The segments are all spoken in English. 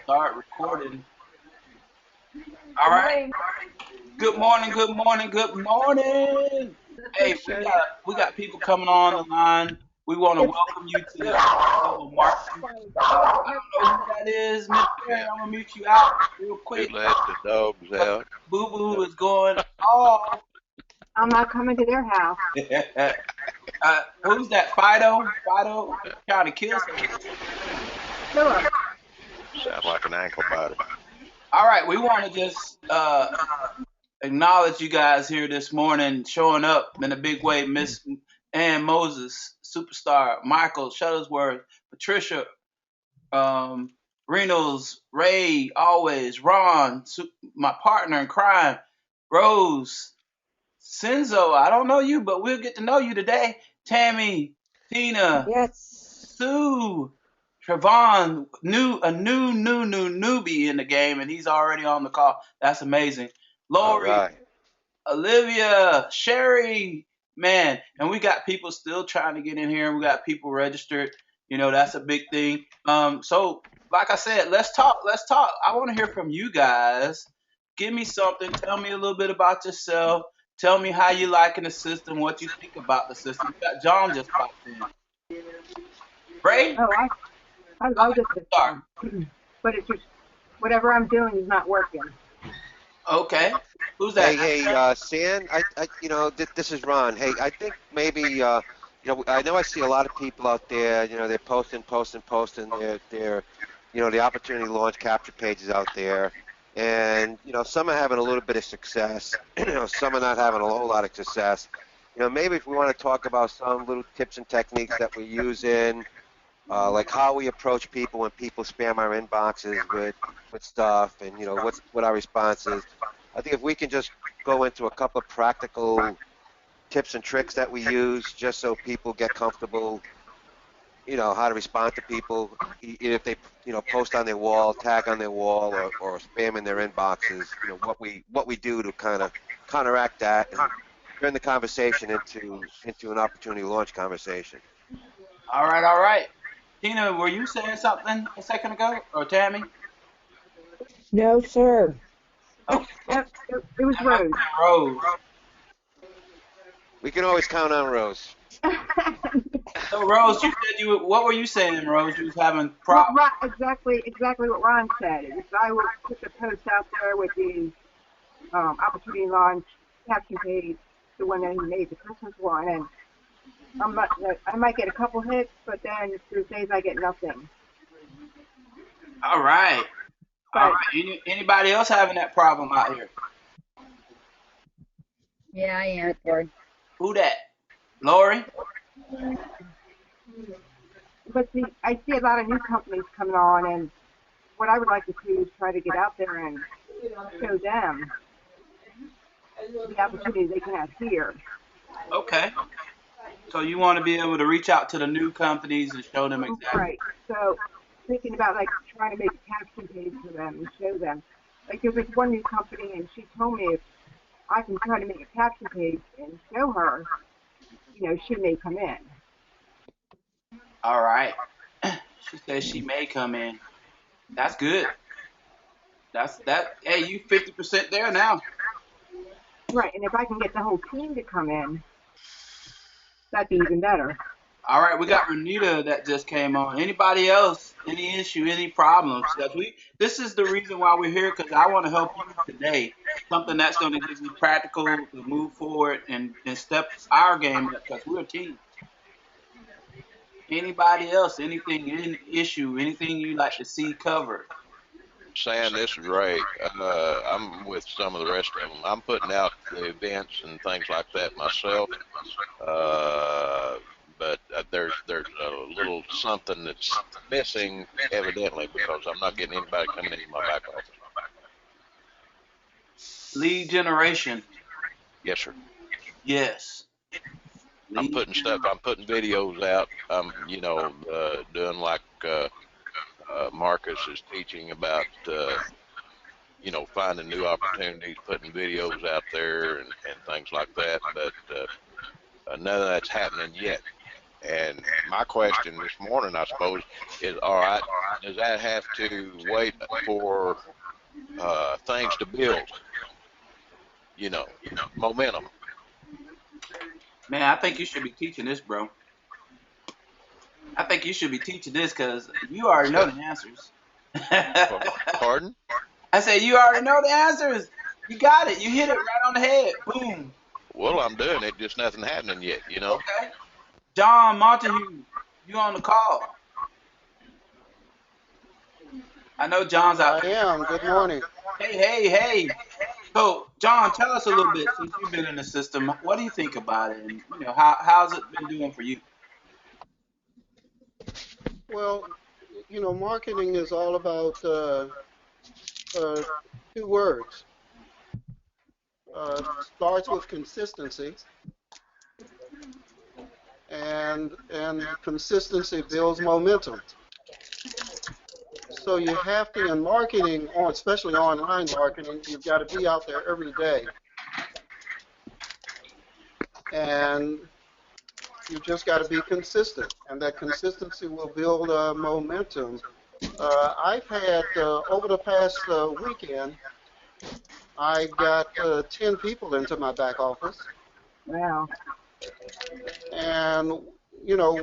start recording. All right. Good morning. Good morning. Good morning. Hey, we got people coming on the line. We want to welcome you to the marketing. I don't know who that is, Miss Perry. I'm gonna mute you out real You quick. let the dogs out. Boo Boo is going off. I'm not coming to their house. Who's that? Fido? Fido trying to kill somebody. Philip. Sounds like an ankle biter. All right, we want to just acknowledge you guys here this morning, showing up in a big way. Miss Ann Moses, superstar, Michael Shuttlesworth, Patricia, Reynolds, Ray, always, Ron, my partner in crime, Rose, Senzo. I don't know you, but we'll get to know you today. Tammy, Tina, Yes. Sue, Trevon, new newbie in the game, and he's already on the call. That's amazing. All Lori, right. Olivia, Sherry, man, and we got people still trying to get in here. We got people registered. That's a big thing. So like I said, let's talk. Let's talk. I want to hear from you guys. Give me something. Tell me a little bit about yourself. Tell me how you liking the system, what you think about the system. We got John just popped in. Ray, Oh, I love this start. system. But it's just, whatever I'm doing is not working. Okay. Who's that? Hey, San. This is Ron. Hey, I think maybe, I know I see a lot of people out there. They're posting their, the opportunity launch capture pages out there, and some are having a little bit of success. Some are not having a whole lot of success. Maybe if we want to talk about some little tips and techniques that we're using. Like how we approach people when people spam our inboxes with stuff, and what our response is. I think if we can just go into a couple of practical tips and tricks that we use, just so people get comfortable, how to respond to people, if they post on their wall, tag on their wall, or spam in their inboxes. What we do to kind of counteract that and turn the conversation into an opportunity launch conversation. All right, all right. Tina, were you saying something a second ago, or Tammy? No, sir. Oh, It was Rose. Rose. We can always count on Rose. So Rose, you said what were you saying, Rose? You was having Well, problems. exactly what Ron said. I will put the post out there with the opportunity launch caption page, the one that he made, the Christmas one, and I might get a couple hits, but then there's days I get nothing. All right. All right. Anybody else having that problem out here? Yeah, I am, Lord. Who that? Lori? But see, I see a lot of new companies coming on, and what I would like to do is try to get out there and show them the opportunity they can have here. Okay. So you want to be able to reach out to the new companies and show them exactly. Right. So thinking about like trying to make a caption page for them and show them. Like there was one new company, and she told me if I can try to make a caption page and show her, she may come in. All right. She says she may come in. That's good. Hey, you 50% there now. Right, and if I can get the whole team to come in, that'd be even better. All right, we got Renita that just came on. Anybody else? Any issue? Any problems? This is the reason why we're here, because I want to help you today. Something that's going to give you practical to move forward and step our game up, because we're a team. Anybody else? Anything? Any issue? Anything you like to see covered? Sam, this is Ray. I'm with some of the rest of them. I'm putting out the events and things like that myself. But there's a little something that's missing, evidently, because I'm not getting anybody coming into my back office. Lead generation. Yes, sir. Yes. I'm putting videos out. I'm, doing like Marcus is teaching about, finding new opportunities, putting videos out there and things like that. But none of that's happening yet. And my question this morning, I suppose, is all right, does that have to wait for things to build, you know, momentum? Man, I think you should be teaching this, bro. I think you should be teaching this because you already know the answers. Pardon? I said you already know the answers. You got it. You hit it right on the head. Boom. Well, I'm doing it, just nothing happening yet, you know? Okay. John Montague, you on the call. I know John's out I there. am. Good morning. Hey, hey, hey. So, John, tell us a little bit since you've been in the system. What do you think about it, and how's it been doing for you? Well, marketing is all about uh, two words. Starts with consistency, and consistency builds momentum. So you have to, in marketing, especially online marketing, you've got to be out there every day, and you've just got to be consistent, and that consistency will build momentum. I've had over the past weekend, I got 10 people into my back office, Wow. and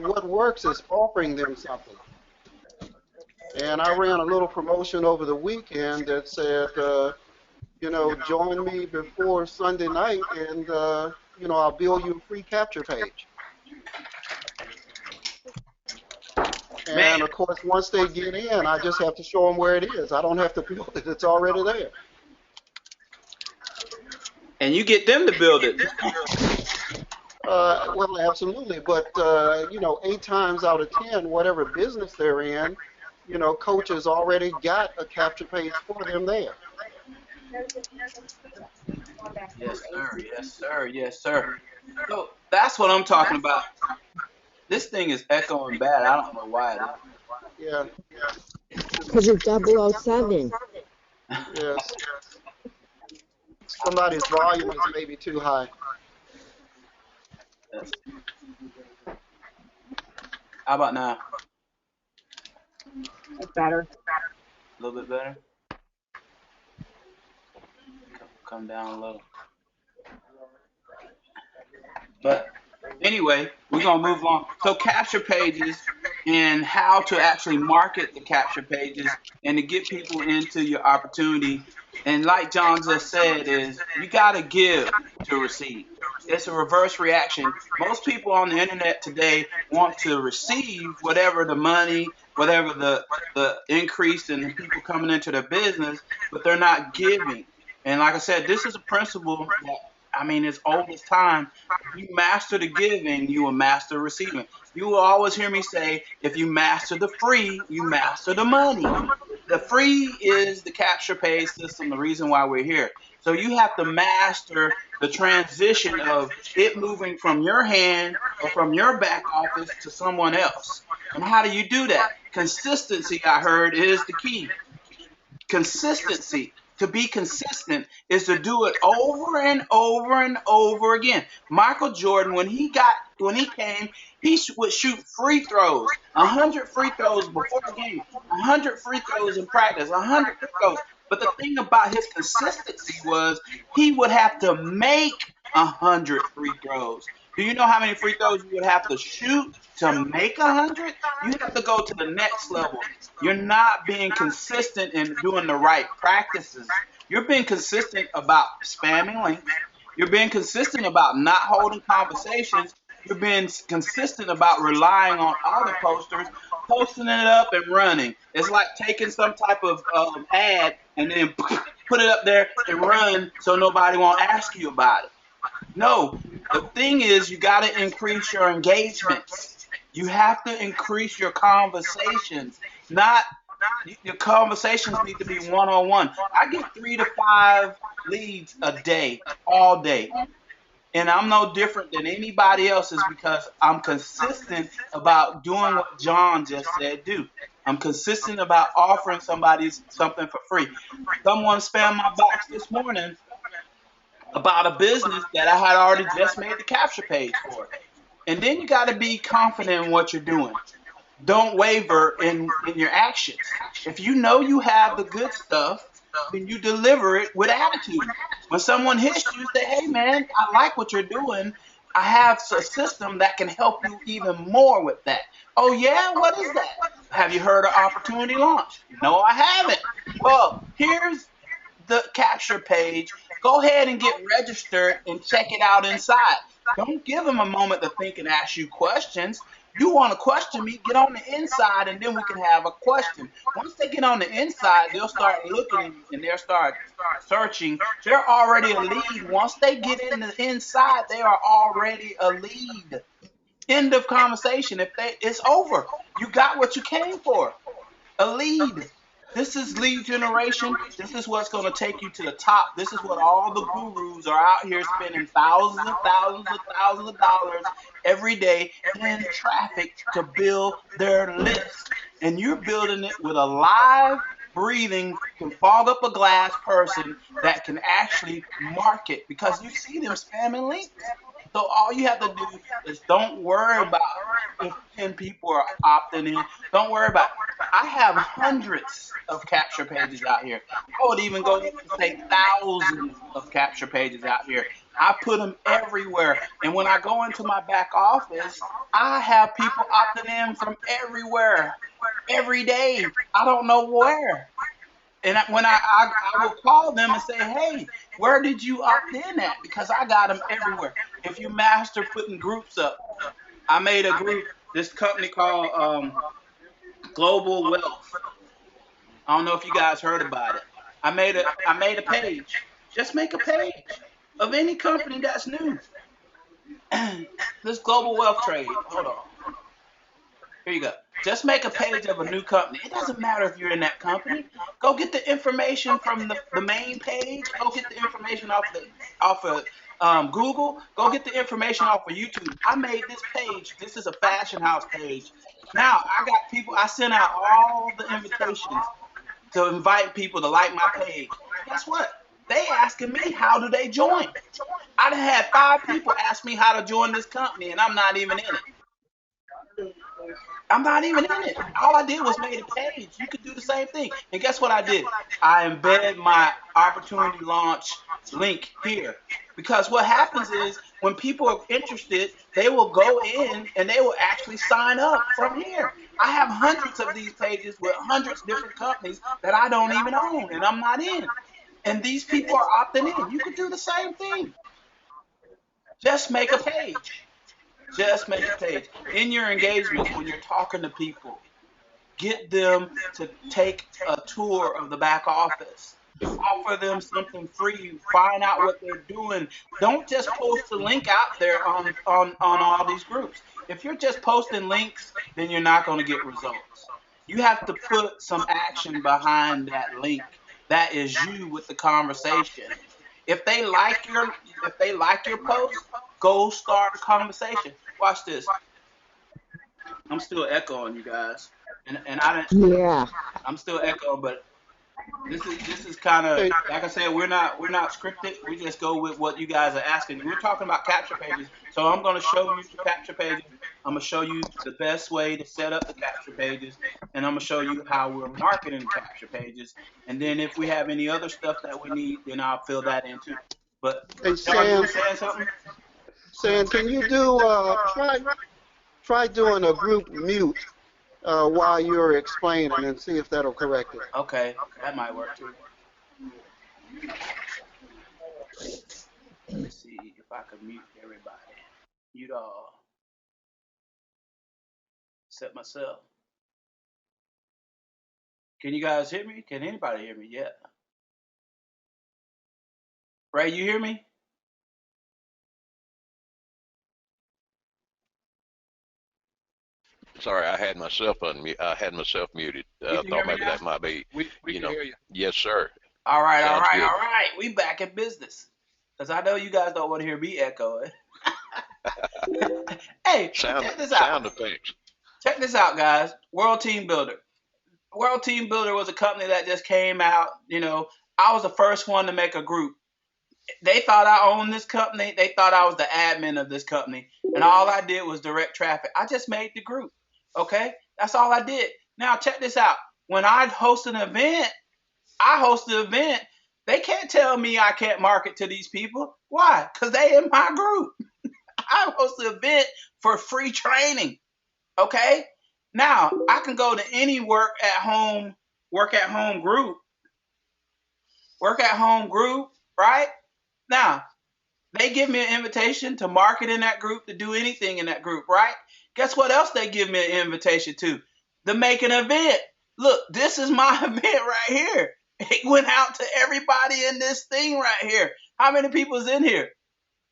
what works is offering them something. And I ran a little promotion over the weekend that said, join me before Sunday night, and I'll build you a free capture page. Man, And of course, once they get in, I just have to show them where it is. I don't have to build it; it's already there. and you get them to build it. Well, absolutely. But 8 times out of 10, whatever business they're in, coaches already got a capture page for them there. Yes, sir. Yes, sir. Yes, sir. So that's what I'm talking about. This thing is echoing bad. I don't know why it is. Yeah. Because it's 007. Yes. Somebody's volume is maybe too high. Yes. How about now? That's better. A little bit better. Come down low. But anyway, we're gonna move on. So capture pages and how to actually market the capture pages and to get people into your opportunity. And like John just said, is you gotta give to receive. It's a reverse reaction. Most people on the internet today want to receive whatever the money, whatever the increase in the people coming into their business, but they're not giving. And like I said, this is a principle that it's old as time. You master the giving, you will master receiving. You will always hear me say, if you master the free, you master the money. The free is the capture pay system, the reason why we're here. So you have to master the transition of it moving from your hand or from your back office to someone else. And how do you do that? Consistency, I heard, is the key. Consistency. To be consistent is to do it over and over and over again. Michael Jordan, when he came, would shoot free throws, 100 free throws before the game, 100 free throws in practice, 100 free throws. But the thing about his consistency was he would have to make 100 free throws. Do you know how many free throws you would have to shoot to make 100? You have to go to the next level. You're not being consistent in doing the right practices. You're being consistent about spamming links. You're being consistent about not holding conversations. You're being consistent about relying on other posters, posting it up and running. It's like taking some type of ad and then put it up there and run so nobody won't ask you about it. No, the thing is, you got to increase your engagements. You have to increase your conversations. Not your conversations need to be one on one. I get 3 to 5 leads a day, all day. And I'm no different than anybody else is because I'm consistent about doing what John just said do. I'm consistent about offering somebody something for free. Someone spammed my box this morning about a business that I had already just made the capture page for. And then you got to be confident in what you're doing. Don't waver in your actions. If you know you have the good stuff, then you deliver it with attitude. When someone hits you, say, hey man, I like what you're doing. I have a system that can help you even more with that. Oh yeah, what is that? Have you heard of opportunity launch? No, I haven't. Well, here's the capture page. Go ahead and get registered and check it out inside. Don't give them a moment to think and ask you questions. You want to question me, get on the inside, and then we can have a question. Once they get on the inside, they'll start looking and they'll start searching. They're already a lead. Once they get in the inside, they are already a lead. End of conversation. It's over. You got what you came for. A lead. This is lead generation. This is what's going to take you to the top. This is what all the gurus are out here spending thousands and thousands and thousands of dollars every day in traffic to build their list. And you're building it with a live, breathing, can fog up a glass person that can actually market because you see them spamming links. So all you have to do is don't worry about if 10 people are opting in. Don't worry about it. I have hundreds of capture pages out here. I would even go and say thousands of capture pages out here. I put them everywhere. And when I go into my back office, I have people opting in from everywhere, every day. I don't know where. And I will call them and say, hey, where did you opt in at? Because I got them everywhere. If you master putting groups up, I made a group, this company called Global Wealth. I don't know if you guys heard about it. I made a page. Just make a page of any company that's new. This Global Wealth Trade. Hold on. Here you go. Just make a page of a new company. It doesn't matter if you're in that company. Go get the information from the main page. Go get the information off of Google. Go get the information off of YouTube. I made this page. This is a fashion house page. Now I got people. I sent out all the invitations to invite people to like my page. Guess what? They asking me how do they join. I done had 5 people ask me how to join this company, and I'm not even in it. I'm not even in it. All I did was made a page. You could do the same thing. And guess what I did? I embedded my opportunity launch link here. Because what happens is when people are interested, they will go in and they will actually sign up from here. I have hundreds of these pages with hundreds of different companies that I don't even own and I'm not in. And these people are opting in. You could do the same thing. Just make a page. Just make a page. In your engagements, when you're talking to people, get them to take a tour of the back office. Offer them something free. Find out what they're doing. Don't just post a link out there on all these groups. If you're just posting links, then you're not going to get results. You have to put some action behind that link. That is you with the conversation. If they like your post, go start a conversation. Watch this. I'm still echoing you guys, and Yeah. I'm still echoing, but this is kind of Hey, like I said. We're not scripted. We just go with what you guys are asking. We're talking about capture pages, so I'm going to show you the capture pages. I'm going to show you the best way to set up the capture pages, and I'm going to show you how we're marketing capture pages. And then if we have any other stuff that we need, then I'll fill that in too. But hey, John, you were Sam, saying something? Can you do try doing a group mute while you're explaining and see if that'll correct it. Okay, that might work too. Let me see if I can mute everybody. Mute all. Except myself. Can you guys hear me? Can anybody hear me yet? Ray, you hear me? Sorry, I had myself muted. You can hear Thought me maybe now? that might be, We you can know. hear you. Yes, sir. All right, all Sounds right, good. all right. We back in business. Because I know you guys don't want to hear me echoing. Hey, Sound check this out. sound effects. Check this out, guys. World Team Builder. World Team Builder was a company that just came out. I was the first one to make a group. They thought I owned this company. They thought I was the admin of this company. And all I did was direct traffic. I just made the group. Okay? That's all I did. Now check this out. When I host an event, I host the event. They can't tell me I can't market to these people. Why? Because they in my group. I host the event for free training. Okay? Now I can go to any work at home group, right? Now they give me an invitation to market in that group, to do anything in that group, right? Guess what else they give me an invitation to? To make an event. Look, this is my event right here. It went out to everybody in this thing right here. How many people is in here?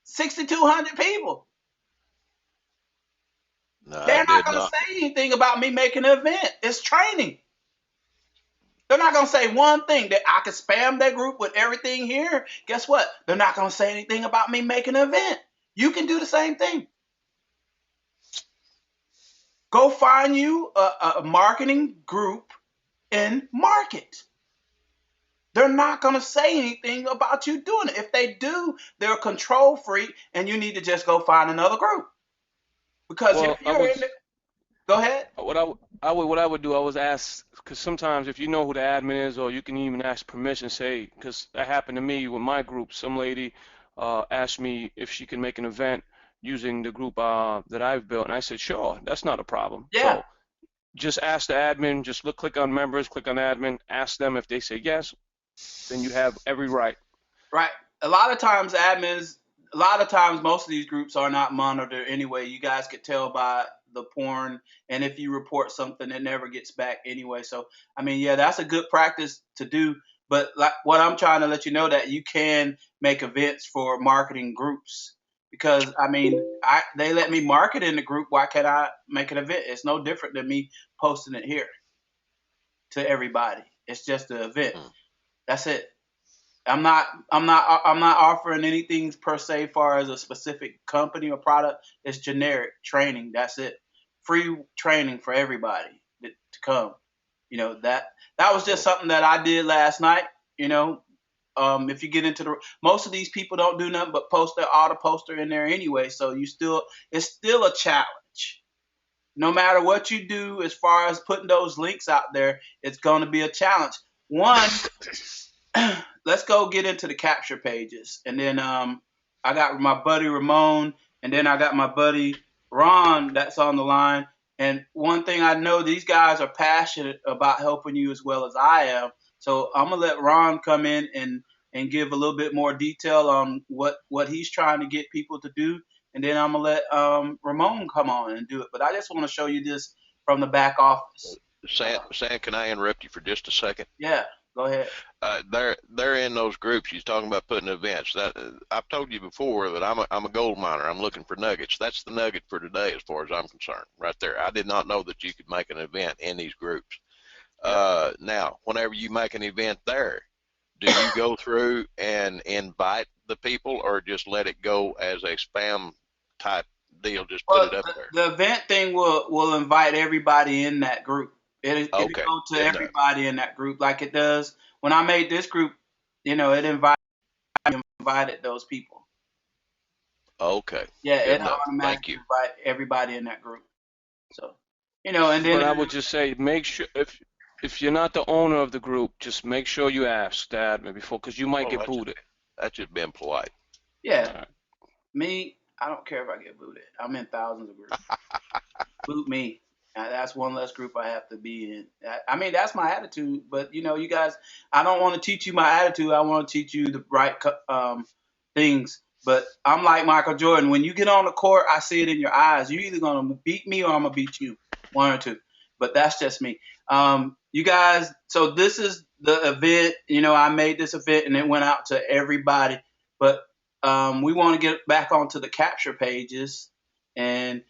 6,200 people. No, I They're not did going to not. say anything about me making an event. It's training. They're not going to say one thing. That I could spam their group with everything here. Guess what? They're not going to say anything about me making an event. You can do the same thing. Go find you a marketing group and market. They're not going to say anything about you doing it. If they do, they're a control freak, and you need to just go find another group. Because if Well, I you're in was the, go ahead. what I would do, I was ask, because sometimes if you know who the admin is, or you can even ask permission, say, because that happened to me with my group. Some lady asked me if she can make an event using the group that I've built, and I said, sure, that's not a problem. Yeah, So just ask the admin, just click on members, click on admin, ask them. If they say yes, then you have every right. right. A lot of times, admins, a lot of times, most of these groups are not monitored anyway. You guys could tell by the porn, and if you report something, it never gets back anyway. So, I mean, yeah, that's a good practice to do. But like what I'm trying to let you know, that you can make events for marketing groups, because I mean, they let me market in the group. Why can't I make an event? It's no different than me posting it here to everybody. It's just an event. Hmm. That's it. I'm not offering anything per se far as a specific company or product. It's generic training. That's it. Free training for everybody to come. That was just something that I did last night. You know, if you get into most of these people don't do nothing but post their auto poster in there anyway. So it's still a challenge. No matter what you do, as far as putting those links out there, it's going to be a challenge. One, let's go get into the capture pages, and then I got my buddy Ramon, and then I got my buddy Ron that's on the line. And one thing I know, these guys are passionate about helping you as well as I am. So I'm gonna let Ron come in and give a little bit more detail on what he's trying to get people to do, and then I'm gonna let Ramon come on and do it. But I just want to show you this from the back office. Sam, can I interrupt you for just a second? Yeah, go ahead. They're in those groups. You're talking about putting events. That I've told you before that I'm a gold miner. I'm looking for nuggets. That's the nugget for today, as far as I'm concerned. Right there. I did not know that you could make an event in these groups. Yep. Now, whenever you make an event there, do you go through and invite the people, or just let it go as a spam type deal? Just put Well, it up there. the event thing will invite everybody in that group. It'll Okay, go to good enough. everybody in that group like it does when I made this group. It invited those people. Okay, Yeah, good it enough. Thank automatically you. invite everybody in that group. So, and then But I would just say, make sure if you're not the owner of the group, just make sure you ask the admin before, because you might Oh, get booted. that's just being polite. yeah, All right. me, I don't care if I get booted. I'm in thousands of groups. Boot me. That's one less group I have to be in. I mean, that's my attitude. But you guys, I don't want to teach you my attitude. I want to teach you the right things. But I'm like Michael Jordan. When you get on the court, I see it in your eyes. You're either gonna beat me or I'm gonna beat you, one or two. But that's just me. You guys. So this is the event. I made this event and it went out to everybody. But we want to get back onto the capture pages and.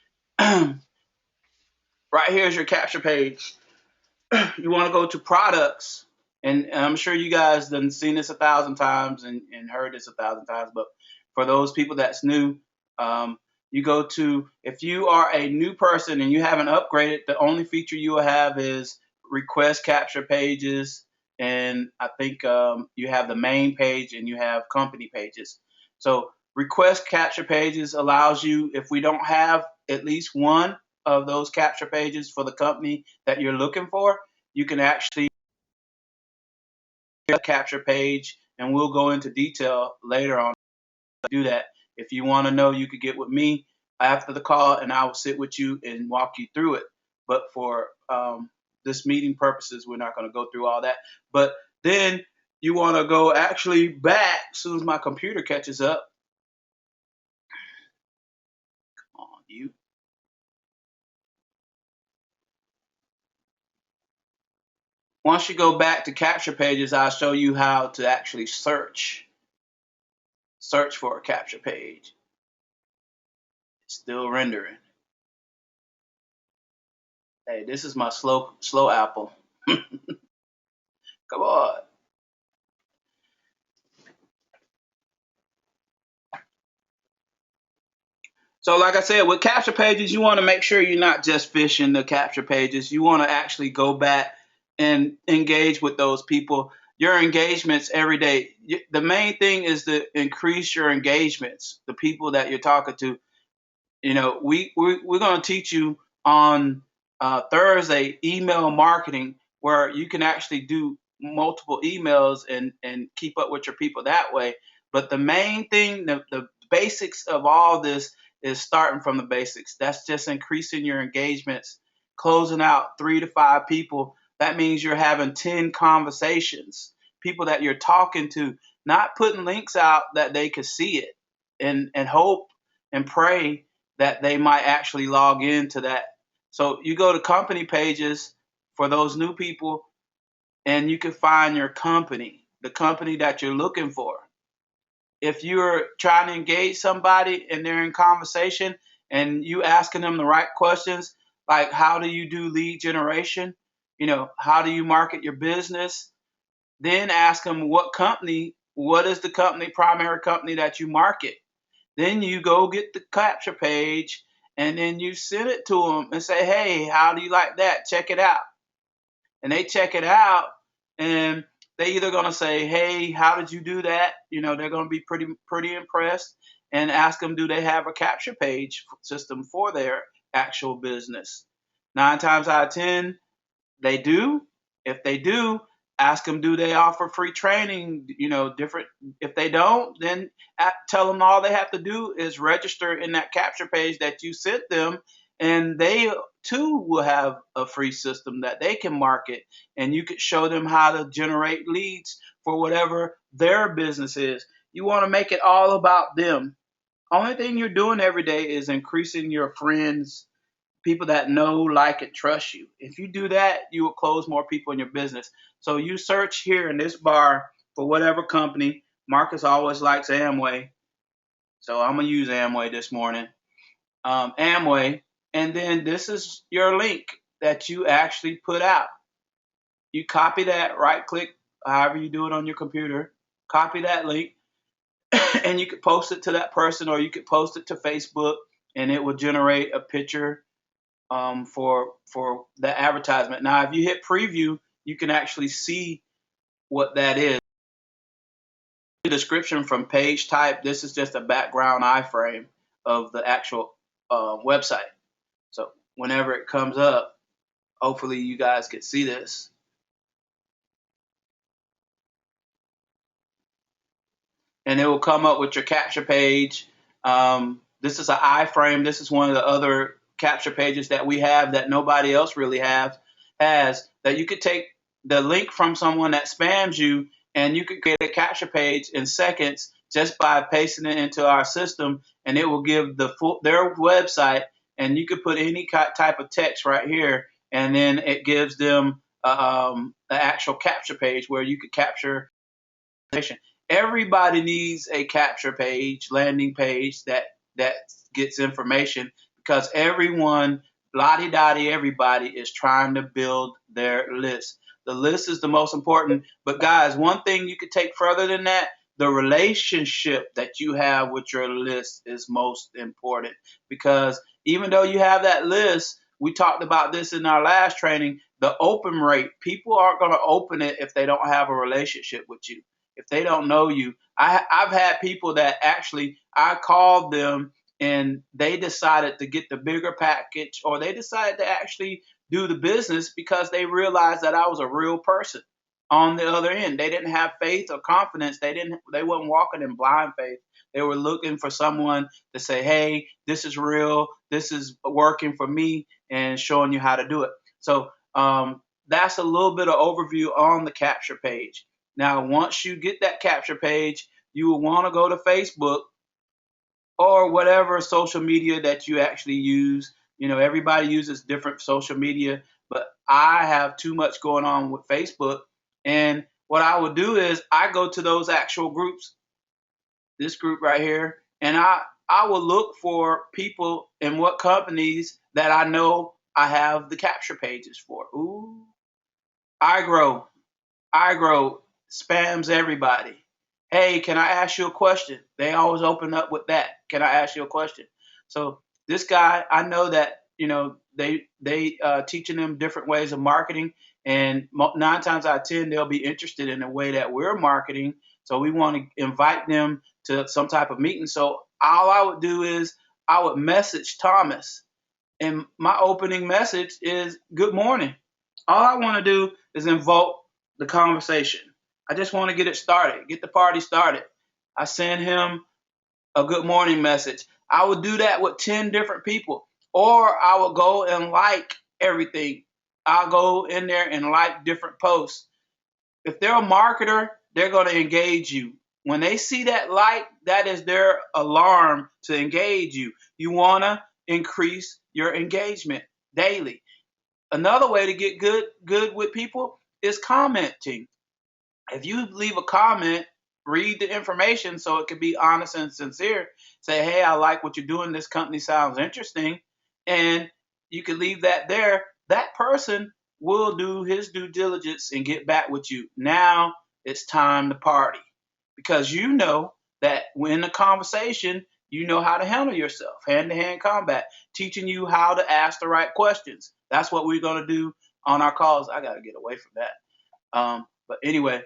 Right here's your capture page. You want to go to products, and I'm sure you guys done seen this 1,000 times and heard this 1,000 times, but for those people that's new, you go to, if you are a new person and you haven't upgraded, the only feature you will have is request capture pages, and I think you have the main page and you have company pages. So request capture pages allows you, if we don't have at least one of those capture pages for the company that you're looking for, you can actually a capture page, and we'll go into detail later on how to do that. If you want to know, you could get with me after the call, and I will sit with you and walk you through it. But for this meeting purposes, we're not going to go through all that. But then you want to go actually back as soon as my computer catches up. Come on, you. Once you go back to capture pages, I'll show you how to actually search for a capture page. It's still rendering. Hey, this is my slow Apple. Come on. So like I said, with capture pages, you want to make sure you're not just fishing the capture pages. You want to actually go back and engage with those people. Your engagements every day. The main thing is to increase your engagements, the people that you're talking to. You know, we're going to teach you on Thursday email marketing, where you can actually do multiple emails and keep up with your people that way. But the main thing, the basics of all this is starting from the basics. That's just increasing your engagements, closing out 3 to 5 people. That means you're having 10 conversations, people that you're talking to, not putting links out that they could see it and hope and pray that they might actually log into that. So you go to company pages for those new people, and you can find your company, the company that you're looking for. If you're trying to engage somebody and they're in conversation and you asking them the right questions, like how do you do lead generation? You know, how do you market your business? Then ask them what is the company, primary company that you market? Then you go get the capture page and then you send it to them and say, hey, how do you like that? Check it out. And they check it out and they either going to say, hey, how did you do that? You know, they're going to be pretty impressed, and ask them, do they have a capture page system for their actual business? 9 times out of 10, they do. If they do, ask them, do they offer free training? You know, different. If they don't, then tell them all they have to do is register in that capture page that you sent them, and they too will have a free system that they can market, and you could show them how to generate leads for whatever their business is. You want to make it all about them. Only thing you're doing every day is increasing your friends, people that know, like, and trust you. If you do that, you will close more people in your business. So you search here in this bar for whatever company. Marcus always likes Amway, so I'm gonna use Amway this morning. Amway, and then this is your link that you actually put out. You copy that, right click, however you do it on your computer, copy that link, and you could post it to that person, or you could post it to Facebook, and it will generate a picture for the advertisement. Now, if you hit preview, you can actually see what that is. The description from page type. This is just a background iframe of the actual website. So whenever it comes up, hopefully you guys can see this. And it will come up with your capture page. This is an iframe. This is one of the other capture pages that we have that nobody else really has, that you could take the link from someone that spams you, and you could create a capture page in seconds just by pasting it into our system, and it will give their website, and you could put any type of text right here, and then it gives them the actual capture page where you could capture. Everybody needs a capture page, landing page that gets information, because everyone, lottie dottie, everybody is trying to build their list. The list is the most important. But guys, one thing you could take further than that, the relationship that you have with your list is most important, because even though you have that list, we talked about this in our last training, the open rate, people aren't going to open it if they don't have a relationship with you, if they don't know you. I've had people that actually I called them and they decided to get the bigger package, or they decided to actually do the business because they realized that I was a real person on the other end. They didn't have faith or confidence. They weren't walking in blind faith. They were looking for someone to say, hey, this is real, this is working for me, and showing you how to do it. So that's a little bit of overview on the capture page. Now, once you get that capture page, you will want to go to Facebook or whatever social media that you actually use. You know, everybody uses different social media, but I have too much going on with Facebook. And what I would do is I go to those actual groups, this group right here, and I will look for people and what companies that I know I have the capture pages for. Ooh, I grow. iGrow spams everybody. Hey, can I ask you a question? They always open up with that. Can I ask you a question? So this guy, I know that they teaching them different ways of marketing, and 9 times out of 10 they'll be interested in the way that we're marketing. So we want to invite them to some type of meeting. So all I would do is I would message Thomas, and my opening message is good morning. All I want to do is invoke the conversation. I just want to get it started, get the party started. I send him a good morning message. I would do that with 10 different people, or I would go and like everything. I'll go in there and like different posts. If they're a marketer, they're going to engage you. When they see that like, that is their alarm to engage you. You want to increase your engagement daily. Another way to get good with people is commenting. If you leave a comment, read the information so it can be honest and sincere. Say, hey, I like what you're doing. This company sounds interesting. And you can leave that there. That person will do his due diligence and get back with you. Now it's time to party, because you know that when the conversation, you know how to handle yourself, hand to hand combat, teaching you how to ask the right questions. That's what we're going to do on our calls. I got to get away from that. But anyway,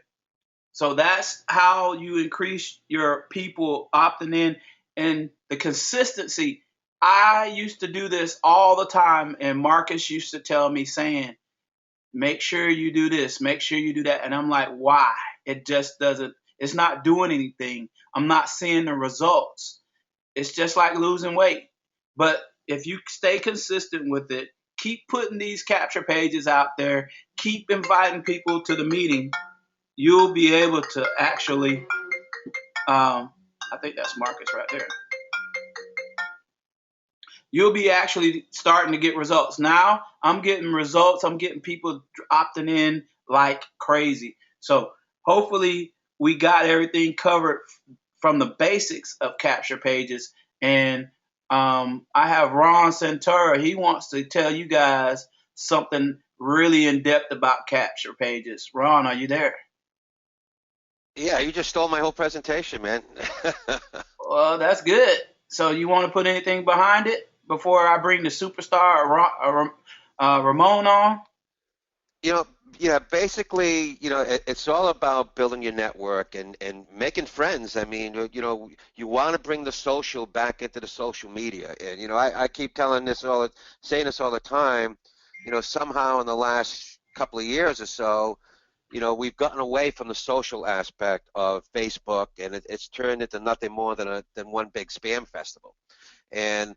so that's how you increase your people opting in, and the consistency. I used to do this all the time, and Marcus used to tell me saying, make sure you do this, make sure you do that. And I'm like, why? It just doesn't, it's not doing anything. I'm not seeing the results. It's just like losing weight. But if you stay consistent with it, keep putting these capture pages out there, keep inviting people to the meeting, you'll be able to actually, I think that's Marcus right there. You'll be actually starting to get results. Now I'm getting results. I'm getting people opting in like crazy. So hopefully we got everything covered from the basics of capture pages. And I have Ron Centura. He wants to tell you guys something really in depth about capture pages. Ron, are you there? Yeah, you just stole my whole presentation, man. Well, that's good. So you want to put anything behind it before I bring the superstar Ramon on? You know, yeah, basically, it's all about building your network and making friends. I mean, you want to bring the social back into the social media. And, I keep saying this all the time. Somehow in the last couple of years or so, we've gotten away from the social aspect of Facebook, and it's turned into nothing more than one big spam festival. And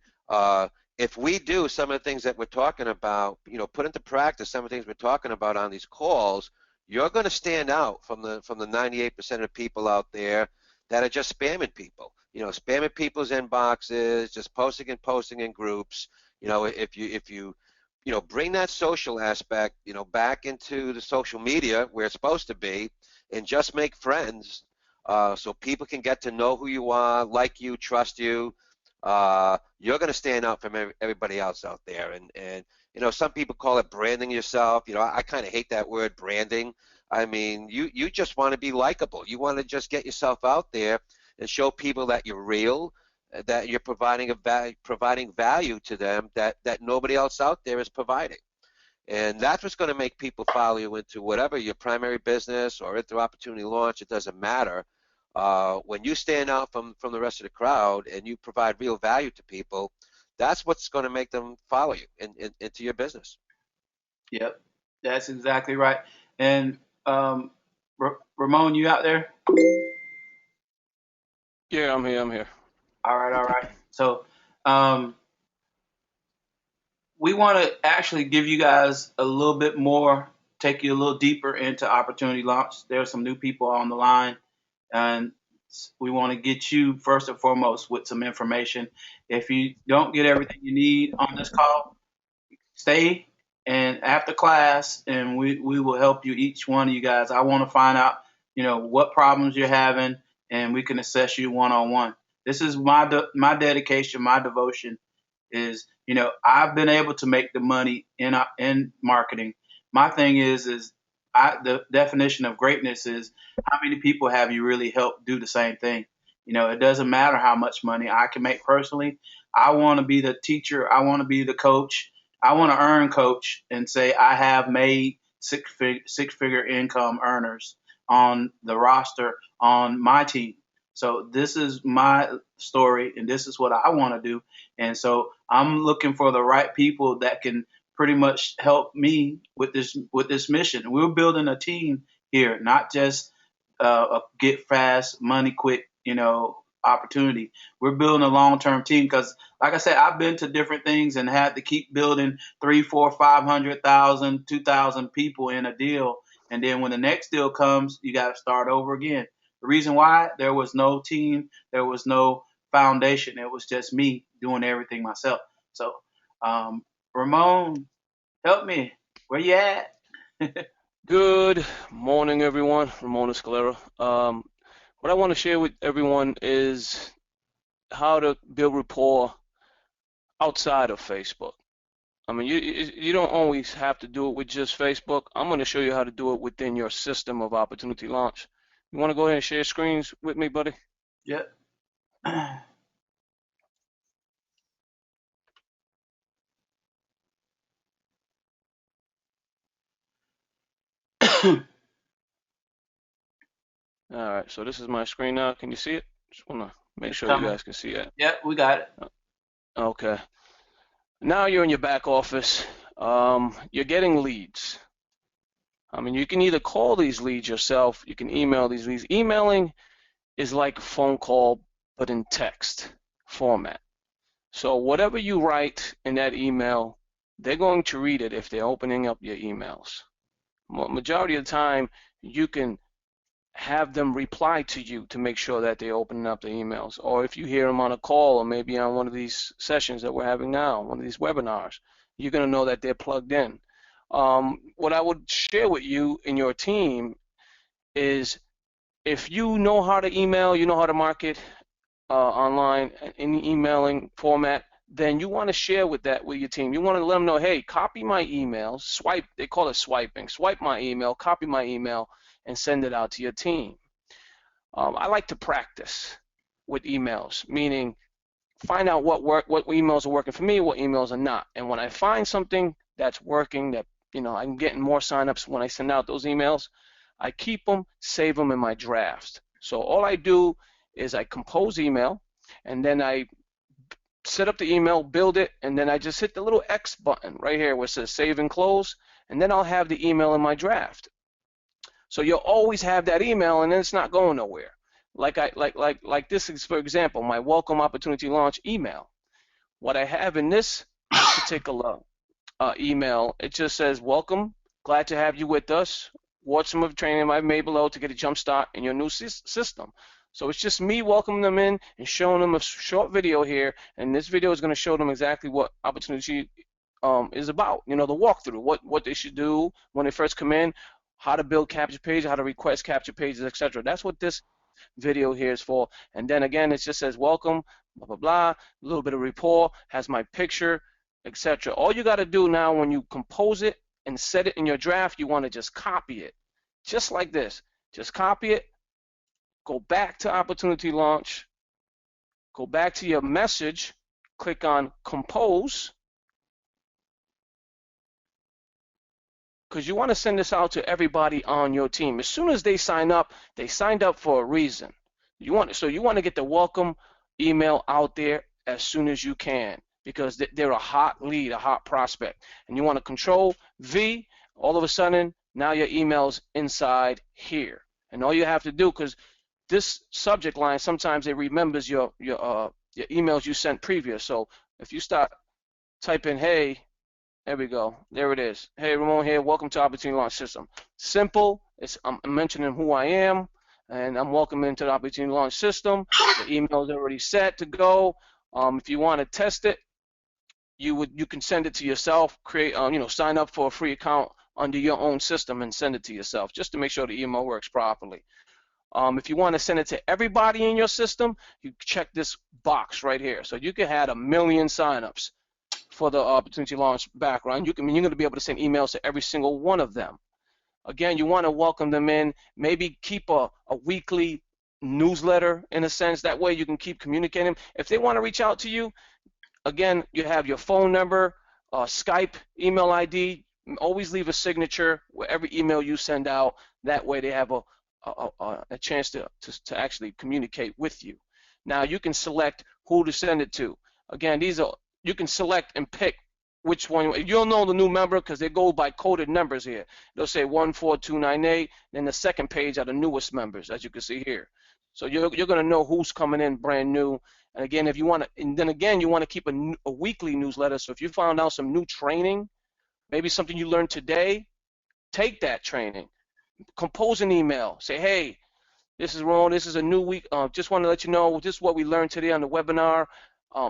if we do some of the things that we're talking about, put into practice some of the things we're talking about on these calls, you're going to stand out from the 98% of people out there that are just spamming people. Spamming people's inboxes, just posting in groups. If you bring that social aspect, back into the social media where it's supposed to be, and just make friends, so people can get to know who you are, like you, trust you. You're going to stand out from everybody else out there. And some people call it branding yourself. I kind of hate that word, branding. I mean, you just want to be likable. You want to just get yourself out there and show people that you're real, that you're providing value to them that nobody else out there is providing. And that's what's going to make people follow you into whatever your primary business or into opportunity launch. It doesn't matter. When you stand out from the rest of the crowd and you provide real value to people, that's what's going to make them follow you into your business. Yep, that's exactly right. And Ramon, you out there? Yeah, I'm here. I'm here. All right, all right. So um, we want to actually give you guys a little bit more, take you a little deeper into opportunity launch. There are some new people on the line, and we want to get you first and foremost with some information. If you don't get everything you need on this call, stay and after class, and we will help you, each one of you guys. I want to find out, what problems you're having, and we can assess you one on one. This is my dedication, my devotion is, I've been able to make the money in marketing. My thing is the definition of greatness is how many people have you really helped do the same thing. It doesn't matter how much money I can make personally. I want to be the teacher. I want to be the coach. I want to earn coach and say I have made six figure income earners on the roster on my team. So this is my story and this is what I want to do. And so I'm looking for the right people that can pretty much help me with this mission. We're building a team here, not just a get fast, money quick, opportunity. We're building a long term team because, like I said, I've been to different things and had to keep building 3, 4, 500,000, 2,000 people in a deal, and then when the next deal comes, you got to start over again. The reason why there was no team, there was no foundation. It was just me doing everything myself. So, Ramon, help me. Where you at? Good morning, everyone. Ramon Escalera. What I want to share with everyone is how to build rapport outside of Facebook. I mean, you don't always have to do it with just Facebook. I'm going to show you how to do it within your system of opportunity launch. You want to go ahead and share screens with me, buddy? Yep. All right, so this is my screen now. Can you see it? Just want to make It's sure you coming. guys can see it. Yep, we got it. Okay. Now you're in your back office. You're getting leads. I mean, you can either call these leads yourself, you can email these leads. Emailing is like a phone call, but in text format. So whatever you write in that email, they're going to read it if they're opening up your emails. Majority of the time, you can have them reply to you to make sure that they're opening up the emails. Or if you hear them on a call or maybe on one of these sessions that we're having now, one of these webinars, you're going to know that they're plugged in. What I would share with you in your team is if you know how to email, you know how to market online in the emailing format, then you want to share with your team. You want to let them know, hey, copy my email, swipe, they call it swiping, swipe my email, copy my email, and send it out to your team. I like to practice with emails, meaning find out what emails are working for me, what emails are not. And when I find something that's working, that I'm getting more signups when I send out those emails, I keep them, save them in my drafts. So all I do is I compose email, and then I set up the email, build it, and then I just hit the little X button right here where it says save and close, and then I'll have the email in my draft. So you'll always have that email, and then it's not going nowhere. Like this is, for example, my welcome opportunity launch email. What I have in this particular email, it just says, welcome, glad to have you with us. Watch some of the training I've made below to get a jump start in your new system. So it's just me welcoming them in and showing them a short video here, and this video is going to show them exactly what opportunity is about. The walkthrough, what they should do when they first come in, how to build capture pages, how to request capture pages, etc. That's what this video here is for. And then again, it just says welcome, blah blah blah, a little bit of rapport, has my picture, etc. All you got to do now when you compose it and set it in your draft, you want to just copy it, just like this. Just copy it, go back to opportunity launch, go back to your message, click on compose, because you want to send this out to everybody on your team. As soon as they sign up, they signed up for a reason. You want to get the welcome email out there as soon as you can, because they're a hot lead, a hot prospect, and you want to control V. All of a sudden, now your email's inside here, and all you have to do, because this subject line sometimes it remembers your emails you sent previous. So if you start typing, hey, there we go. There it is. Hey, Ramon here. Welcome to Opportunity Launch System. Simple. I'm mentioning who I am, and I'm welcoming to the Opportunity Launch System. The email is already set to go. If you want to test it, you can send it to yourself. Create, sign up for a free account under your own system and send it to yourself, just to make sure the email works properly. If you want to send it to everybody in your system, you check this box right here. So you can have 1 million signups for the Opportunity Launch background. You're going to be able to send emails to every single one of them. Again, you want to welcome them in. Maybe keep a weekly newsletter in a sense. That way you can keep communicating. If they want to reach out to you, again, you have your phone number, Skype, email ID. Always leave a signature with every email you send out. That way they have a chance to actually communicate with you. Now you can select who to send it to. Again, you can select and pick which one. You'll know the new member because they go by coded numbers here. They'll say 14298. Then the second page are the newest members, as you can see here. So you're going to know who's coming in brand new. And again, if you want to, and then again, you want to keep a weekly newsletter. So if you found out some new training, maybe something you learned today, take that training. Compose an email. Say, hey, this is Ron. This is a new week. Just want to let you know this is what we learned today on the webinar.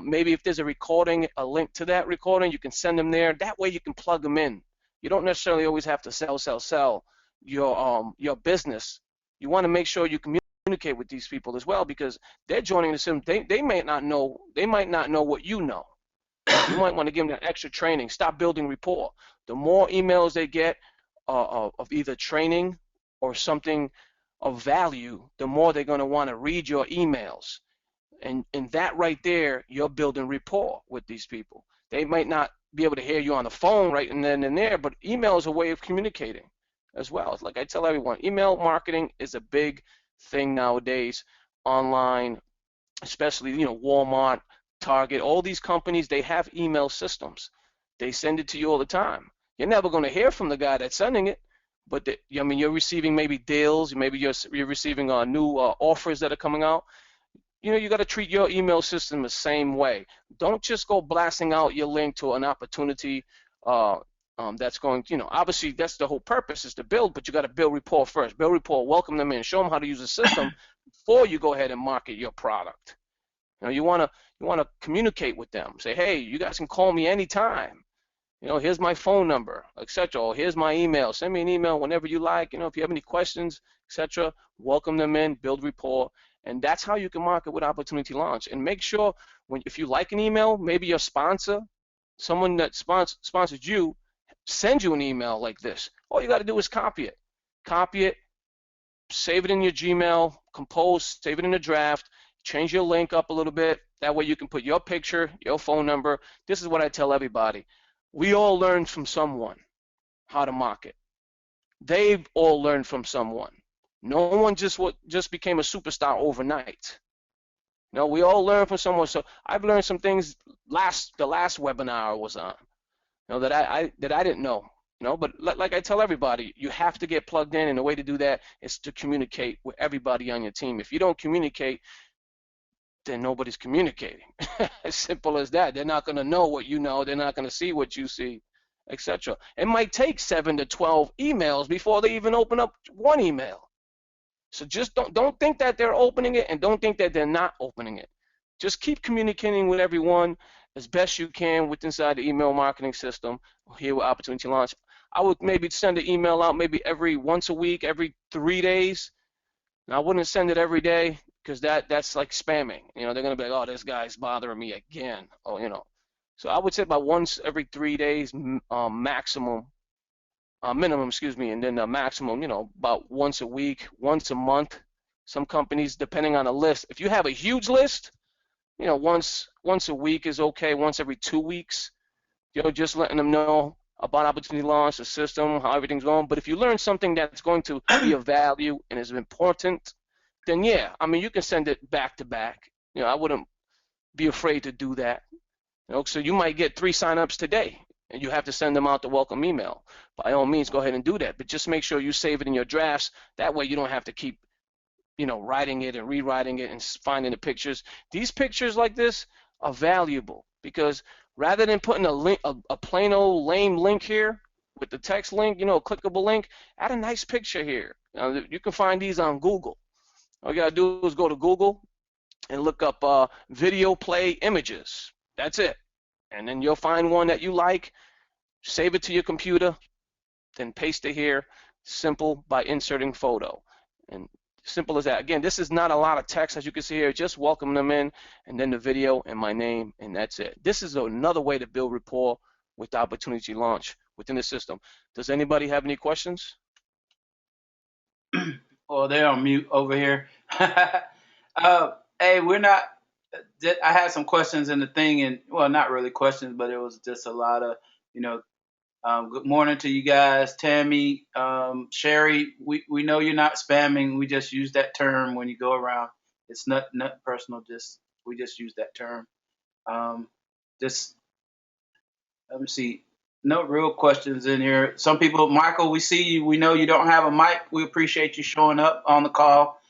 Maybe if there's a recording, a link to that recording, you can send them there. That way you can plug them in. You don't necessarily always have to sell your business. You want to make sure you communicate with these people as well, because they're joining the system. They might not know what you know. You might want to give them that extra training. Stop building rapport. The more emails they get of either training or something of value, the more they're going to want to read your emails. And that right there, you're building rapport with these people. They might not be able to hear you on the phone right and then and there, but email is a way of communicating as well. It's like I tell everyone, email marketing is a big thing nowadays online, especially Walmart, Target, all these companies, they have email systems. They send it to you all the time. You're never going to hear from the guy that's sending it, but you're receiving maybe deals, maybe you're receiving new offers that are coming out. You got to treat your email system the same way. Don't just go blasting out your link to an opportunity that's going, obviously that's the whole purpose is to build, but you got to build rapport first. Build rapport, welcome them in, show them how to use the system before you go ahead and market your product. You want to communicate with them. Say, hey, you guys can call me anytime. Here's my phone number, etc. Or here's my email. Send me an email whenever you like. If you have any questions, etc. Welcome them in, build rapport. And that's how you can market with Opportunity Launch. And make sure if you like an email, maybe your sponsor, someone that sponsors you, send you an email like this. All you got to do is copy it, save it in your Gmail, compose, save it in a draft, change your link up a little bit. That way you can put your picture, your phone number. This is what I tell everybody. We all learned from someone how to market. They've all learned from someone. No one just became a superstar overnight. We all learn from someone. So I've learned some things the last webinar I was on, that I didn't know. But like I tell everybody, you have to get plugged in, and the way to do that is to communicate with everybody on your team. If you don't communicate, then nobody's communicating. As simple as that. They're not going to know what you know. They're not going to see what you see, etc. It might take 7 to 12 emails before they even open up one email. So just don't think that they're opening it, and don't think that they're not opening it. Just keep communicating with everyone as best you can with inside the email marketing system here with Opportunity Launch. I would maybe send an email out maybe once a week, every 3 days. Now, I wouldn't send it every day because that's like spamming. They're going to be like, oh, this guy's bothering me again. So I would say about once every 3 days minimum, and then the maximum, about once a week, once a month. Some companies, depending on the list, if you have a huge list, once a week is okay. Once every 2 weeks, just letting them know about opportunity launch, the system, how everything's going. But if you learn something that's going to be of value and is important, then yeah, I mean, you can send it back to back. I wouldn't be afraid to do that. So you might get 3 signups today, and you have to send them out the welcome email. By all means, go ahead and do that. But just make sure you save it in your drafts. That way, you don't have to keep, writing it and rewriting it and finding the pictures. These pictures like this are valuable because rather than putting a link, a plain old lame link here with the text link, a clickable link, add a nice picture here. You can find these on Google. All you gotta do is go to Google and look up video play images. That's it. And then you'll find one that you like, save it to your computer, then paste it here. Simple by inserting photo. And simple as that. Again, this is not a lot of text, as you can see here. Just welcome them in, and then the video and my name, and that's it. This is another way to build rapport with the opportunity launch within the system. Does anybody have any questions? Well, they're on mute over here. Hey, we're not. I had some questions in the thing, and well, not really questions, but it was just a lot of, good morning to you guys, Tammy, Sherry. We know you're not spamming. We just use that term when you go around. It's not personal. We just use that term. Just let me see. No real questions in here. Some people, Michael, we see you. We know you don't have a mic. We appreciate you showing up on the call.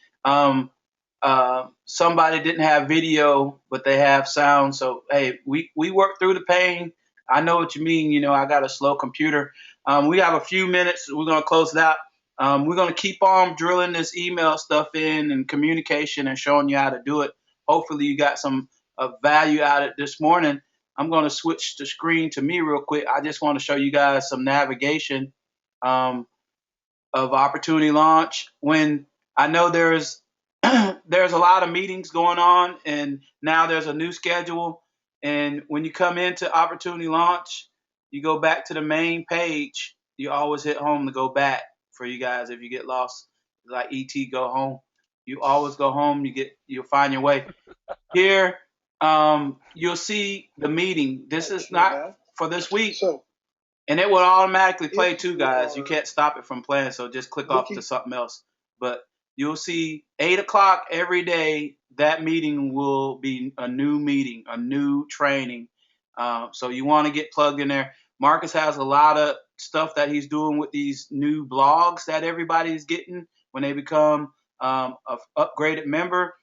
Somebody didn't have video, but they have sound. So, hey, we work through the pain. I know what you mean. I got a slow computer. We have a few minutes. We're going to close it out. We're going to keep on drilling this email stuff in and communication and showing you how to do it. Hopefully you got some value out of it this morning. I'm going to switch the screen to me real quick. I just want to show you guys some navigation of opportunity launch. When I know there's there's a lot of meetings going on, and now there's a new schedule. And when you come into opportunity launch, you go back to the main page. You always hit home to go back for you guys if you get lost. Like ET, go home. You always go home. You'll find your way. Here, you'll see the meeting. This is not for this week. And it will automatically play too, guys. You can't stop it from playing, so just click off to something else. But you'll see 8 o'clock every day. That meeting will be a new meeting, a new training. So you want to get plugged in there. Marcus has a lot of stuff that he's doing with these new blogs that everybody's getting when they become an upgraded member.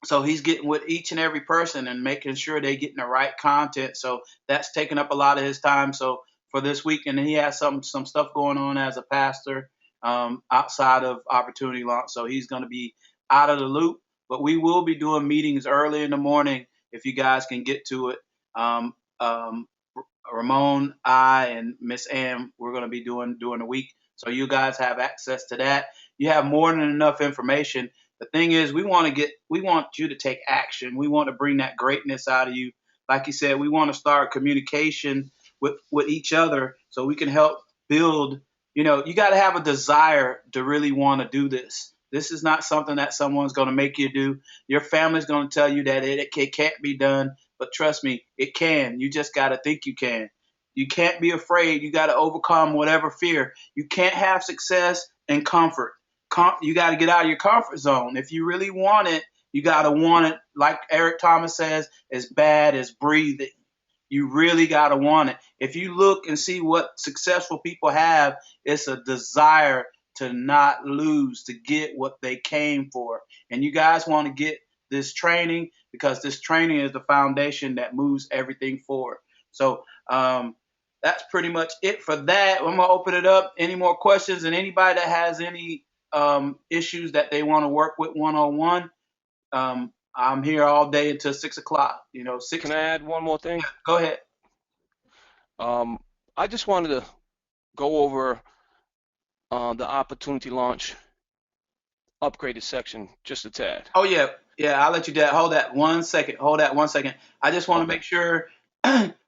So he's getting with each and every person and making sure they're getting the right content. So that's taking up a lot of his time. So for this week, and he has some stuff going on as a pastor outside of opportunity launch. So he's going to be out of the loop. But we will be doing meetings early in the morning if you guys can get to it. Ramon, I, and Miss Ann, we're going to be doing the week. So you guys have access to that. You have more than enough information. The thing is, we want you to take action. We want to bring that greatness out of you. Like you said, we want to start communication with each other so we can help build. You got to have a desire to really want to do this. This is not something that someone's going to make you do. Your family's going to tell you that it can't be done. But trust me, it can. You just got to think you can. You can't be afraid. You got to overcome whatever fear. You can't have success and comfort. You got to get out of your comfort zone. If you really want it, you got to want it, like Eric Thomas says, as bad as breathing. You really got to want it. If you look and see what successful people have, it's a desire to not lose, to get what they came for. And you guys want to get this training because this training is the foundation that moves everything forward. So that's pretty much it for that. I'm going to open it up. Any more questions? And anybody that has any issues that they want to work with one-on-one, I'm here all day until 6 o'clock. 6. Can I add one more thing? Go ahead. I just wanted to go over the opportunity launch upgraded section just a tad. Oh, yeah. I'll let you do that. Hold that 1 second. I just want to make sure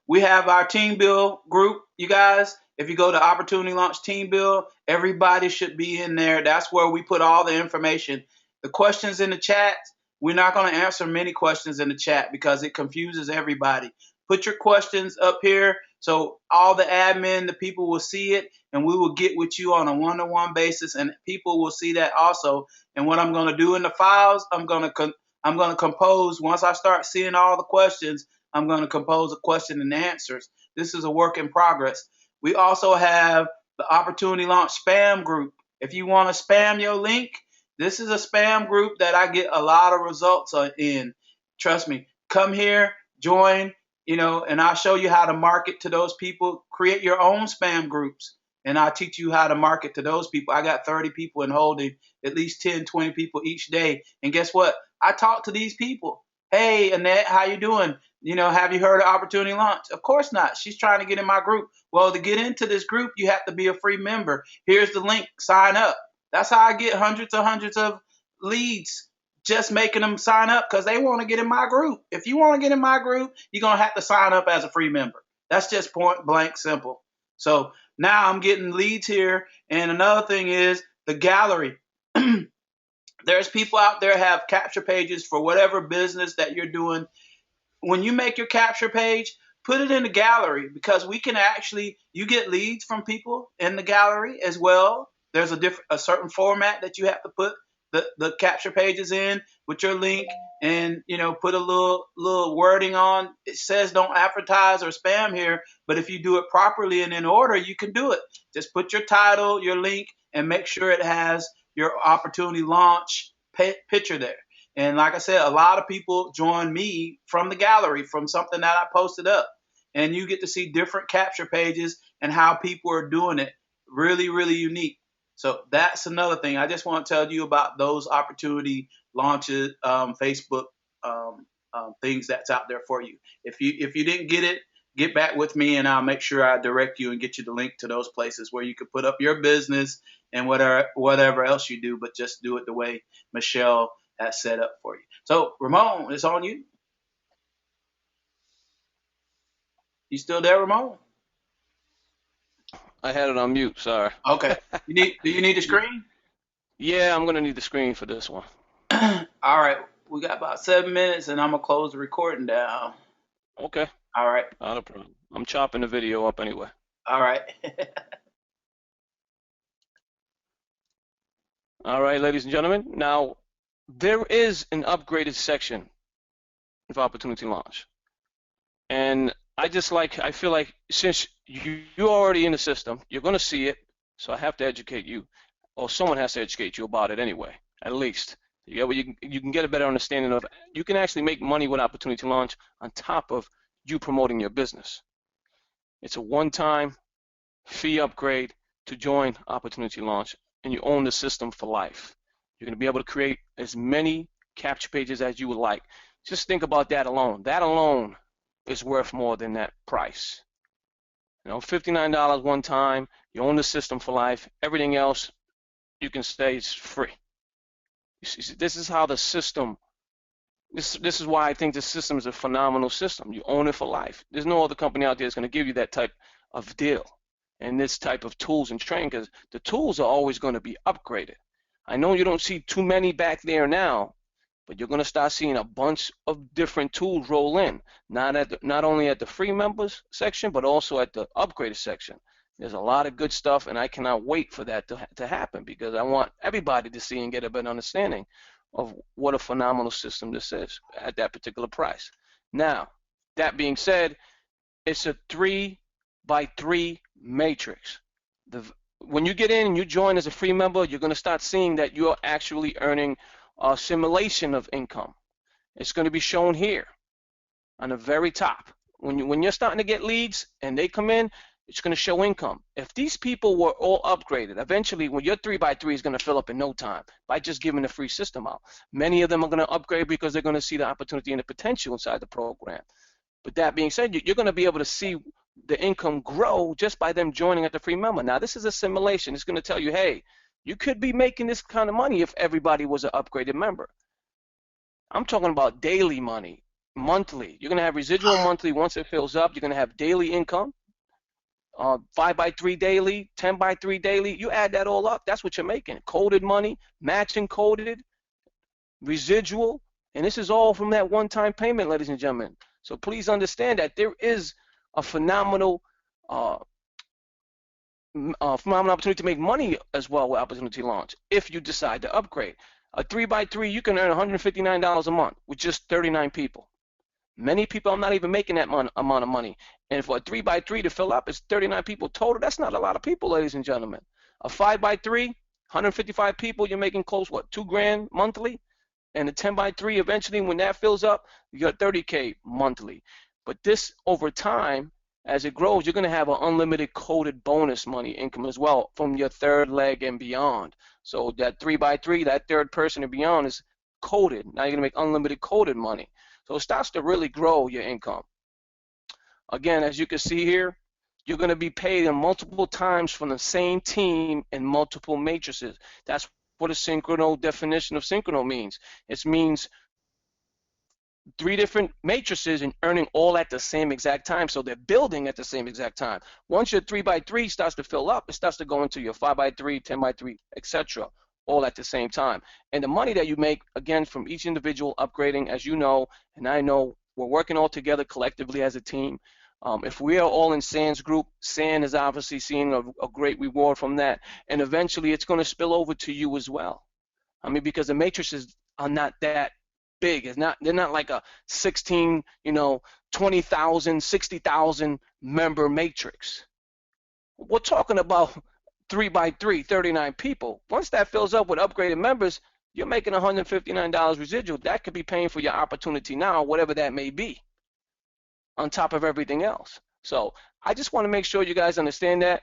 we have our team build group, you guys. If you go to Opportunity Launch Team Build, everybody should be in there. That's where we put all the information. The questions in the chat, we're not going to answer many questions in the chat because it confuses everybody. Put your questions up here so all the admin, the people will see it, and we will get with you on a one-to-one basis, and people will see that also. And what I'm going to do in the files, I'm going to compose. Once I start seeing all the questions, I'm going to compose a question and answers. This is a work in progress. We also have the Opportunity Launch Spam group. If you want to spam your link, this is a spam group that I get a lot of results in. Trust me. Come here, join, and I'll show you how to market to those people. Create your own spam groups, and I'll teach you how to market to those people. I got 30 people in holding, at least 10, 20 people each day. And guess what? I talk to these people. Hey, Annette, how you doing? Have you heard of Opportunity Launch? Of course not. She's trying to get in my group. Well, to get into this group, you have to be a free member. Here's the link. Sign up. That's how I get hundreds of leads, just making them sign up because they want to get in my group. If you want to get in my group, you're going to have to sign up as a free member. That's just point blank simple. So now I'm getting leads here. And another thing is the gallery. There's people out there have capture pages for whatever business that you're doing. When you make your capture page, put it in the gallery because you get leads from people in the gallery as well. There's a certain format that you have to put the capture pages in with your link, and put a little wording on. It says don't advertise or spam here, but if you do it properly and in order, you can do it. Just put your title, your link, and make sure it has your Opportunity Launch picture there. And like I said, a lot of people join me from the gallery, from something that I posted up. And you get to see different capture pages and how people are doing it. Really, really unique. So that's another thing. I just want to tell you about those opportunity launches, Facebook things that's out there for you. If you didn't get it, get back with me and I'll make sure I direct you and get you the link to those places where you could put up your business and whatever else you do, but just do it the way Michelle has set up for you. So Ramon, it's on you. You still there, Ramon? I had it on mute, sorry. Okay. Do you need the screen? Yeah, I'm gonna need the screen for this one. All right. We got about 7 minutes and I'm gonna close the recording down. Okay. All right. Not a problem. I'm chopping the video up anyway. All right. All right, ladies and gentlemen. Now, there is an upgraded section of Opportunity Launch. And I feel like since you're already in the system, you're going to see it, so I have to educate you, or someone has to educate you about it anyway, at least. You can get a better understanding of, you can actually make money with Opportunity Launch on top of you promoting your business. It's a one-time fee upgrade to join Opportunity Launch, and you own the system for life. You're going to be able to create as many capture pages as you would like. Just think about that alone. That alone is worth more than that price. $59 one time, you own the system for life. Everything else you can say is free. You see, this is how the system, this is why I think the system is a phenomenal system. You own it for life. There's no other company out there that's going to give you that type of deal and this type of tools and training, because the tools are always going to be upgraded. I know you don't see too many back there now, but you're going to start seeing a bunch of different tools roll in, not only at the free members section, but also at the upgraded section. There's a lot of good stuff, and I cannot wait for that to happen, because I want everybody to see and get a better understanding of what a phenomenal system this is at that particular price. Now, that being said, it's a 3x3 matrix. When you get in and you join as a free member, you're going to start seeing that you're actually earning a simulation of income. It's going to be shown here on the very top. When you're starting to get leads and they come in, it's going to show income. If these people were all upgraded, eventually when your 3x3 is going to fill up in no time by just giving the free system out. Many of them are going to upgrade because they're going to see the opportunity and the potential inside the program. But that being said, you're going to be able to see the income grow just by them joining at the free member. Now, this is a simulation. It's going to tell you, hey, you could be making this kind of money if everybody was an upgraded member. I'm talking about daily money, monthly. You're going to have residual monthly once it fills up. You're going to have daily income, 5x3 daily, 10x3 daily. You add that all up, that's what you're making. Coded money, matching coded, residual, and this is all from that one-time payment, ladies and gentlemen. So please understand that there is a phenomenal opportunity to make money as well with Opportunity Launch if you decide to upgrade. A 3x3, you can earn $159 a month with just 39 people. Many people are not even making that amount of money. And for a 3x3 to fill up, it's 39 people total. That's not a lot of people, ladies and gentlemen. A 5x3, 155 people, you're making close, what, $2,000 monthly? And a 10x3, eventually, when that fills up, you got $30K monthly. But this, over time, as it grows, you're going to have an unlimited coded bonus money income as well from your third leg and beyond. So that 3x3, that third person and beyond is coded. Now you're going to make unlimited coded money. So it starts to really grow your income. Again, as you can see here, you're going to be paid in multiple times from the same team in multiple matrices. That's what a synchrono definition of synchrono means. It means 3 different matrices and earning all at the same exact time. So they're building at the same exact time. Once your 3x3 starts to fill up, it starts to go into your 5x3, 10x3, etc., all at the same time. And the money that you make, again, from each individual upgrading, as you know, and I know, we're working all together collectively as a team. If we are all in San's group, San is obviously seeing a great reward from that. And eventually it's going to spill over to you as well. I mean, because the matrices are not that big. They're not like a 16, 20,000, 60,000 member matrix. We're talking about 3x3, 39 people. Once that fills up with upgraded members, you're making $159 residual. That could be paying for your opportunity now, whatever that may be, on top of everything else. So I just want to make sure you guys understand that.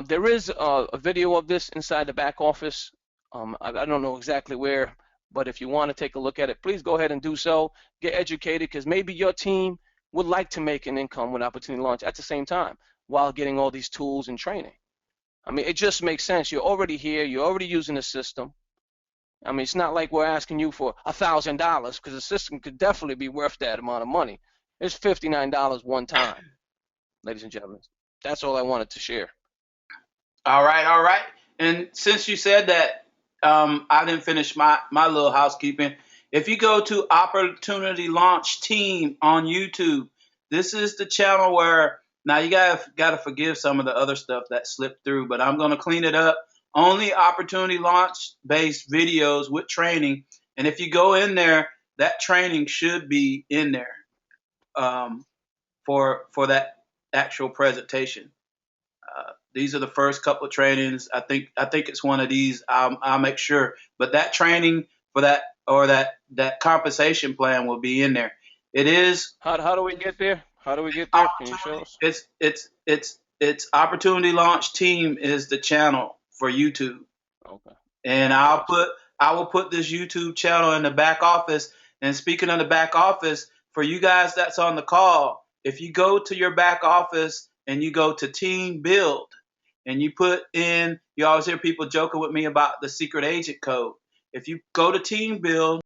There is a video of this inside the back office. I don't know exactly where, but if you want to take a look at it, please go ahead and do so. Get educated, because maybe your team would like to make an income with Opportunity Launch at the same time while getting all these tools and training. I mean, it just makes sense. You're already here. You're already using the system. I mean, it's not like we're asking you for $1,000, because the system could definitely be worth that amount of money. It's $59 one time, ladies and gentlemen. That's all I wanted to share. All right, all right. And since you said that, I didn't finish my little housekeeping. If you go to Opportunity Launch Team on YouTube, this is the channel where, now you gotta forgive some of the other stuff that slipped through, but I'm gonna clean it up. Only Opportunity Launch based videos with training, and if you go in there, that training should be in there for that actual presentation. These are the first couple of trainings. I think it's one of these. I'll make sure. But that training for that, or that compensation plan, will be in there. It is. How do we get there? How do we get there? Can you show us? It's Opportunity Launch Team is the channel for YouTube. Okay. And I will put this YouTube channel in the back office. And speaking of the back office, for you guys that's on the call, if you go to your back office and you go to Team Build, and you put in, you always hear people joking with me about the secret agent code. If you go to Team Build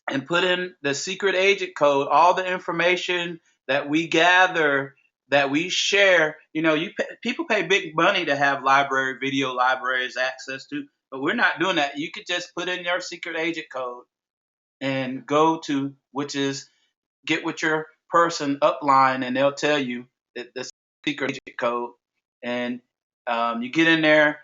and put in the secret agent code, all the information that we gather, that we share, people pay big money to have video libraries access to, but we're not doing that. You could just put in your secret agent code and go to, which is get with your person upline, and they'll tell you the secret agent code. And you get in there.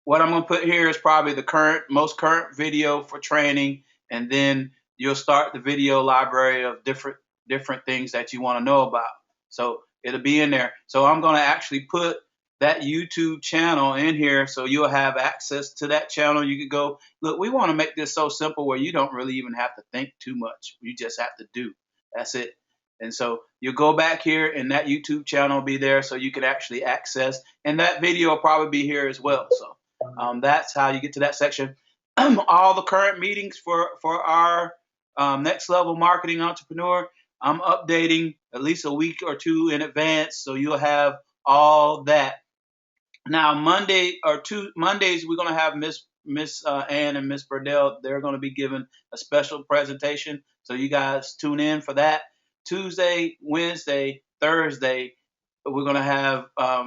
What I'm going to put here is probably the most current video for training, and then you'll start the video library of different things that you want to know about. So it'll be in there. So I'm going to actually put that YouTube channel in here, so you'll have access to that channel. You could go, look, we want to make this so simple where you don't really even have to think too much. You just have to do. That's it. And so you go back here, and that YouTube channel will be there, so you can actually access. And that video will probably be here as well. So that's how you get to that section. All the current meetings for our next level marketing entrepreneur, I'm updating at least a week or two in advance, so you'll have all that. Now Mondays, we're going to have Miss Ann and Miss Burdell. They're going to be giving a special presentation, so you guys tune in for that. Tuesday, Wednesday, Thursday, we're going to have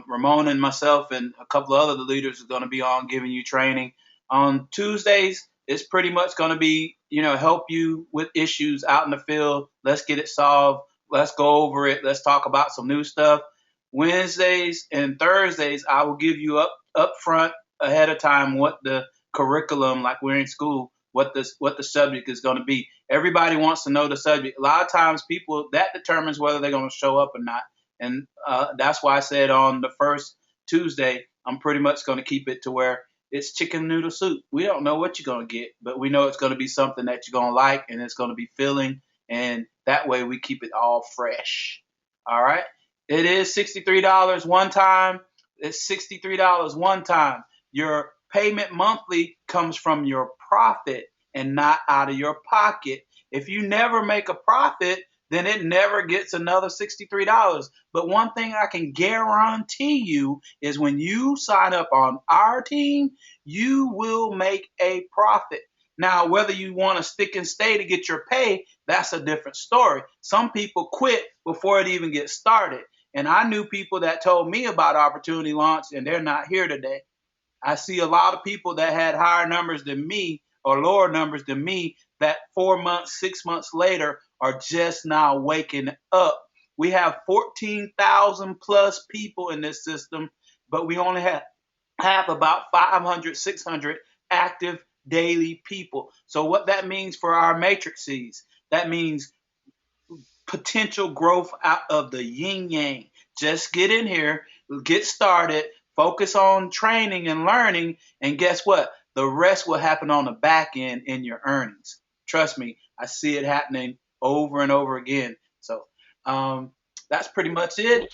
Ramon and myself and a couple of other leaders are going to be on giving you training. On Tuesdays, it's pretty much going to be, help you with issues out in the field. Let's get it solved. Let's go over it. Let's talk about some new stuff. Wednesdays and Thursdays, I will give you up front ahead of time what the curriculum, like we're in school, what the subject is going to be. Everybody wants to know the subject. A lot of times, people that determines whether they're going to show up or not, and that's why I said on the first Tuesday, I'm pretty much going to keep it to where it's chicken noodle soup. We don't know what you're going to get, but we know it's going to be something that you're going to like, and it's going to be filling, and that way we keep it all fresh. All right. It is $63 one time. It's $63 one time. Your payment monthly comes from your profit and not out of your pocket. If you never make a profit, then it never gets another $63. But one thing I can guarantee you is when you sign up on our team, you will make a profit. Now, whether you want to stick and stay to get your pay, that's a different story. Some people quit before it even gets started. And I knew people that told me about Opportunity Launch, and they're not here today. I see a lot of people that had higher numbers than me or lower numbers than me that 4 months, 6 months later are just now waking up. We have 14,000 plus people in this system, but we only have about 500, 600 active daily people. So what that means for our matrices, that means potential growth out of the yin yang. Just get in here, get started, focus on training and learning, and guess what? The rest will happen on the back end in your earnings. Trust me, I see it happening over and over again. So that's pretty much it.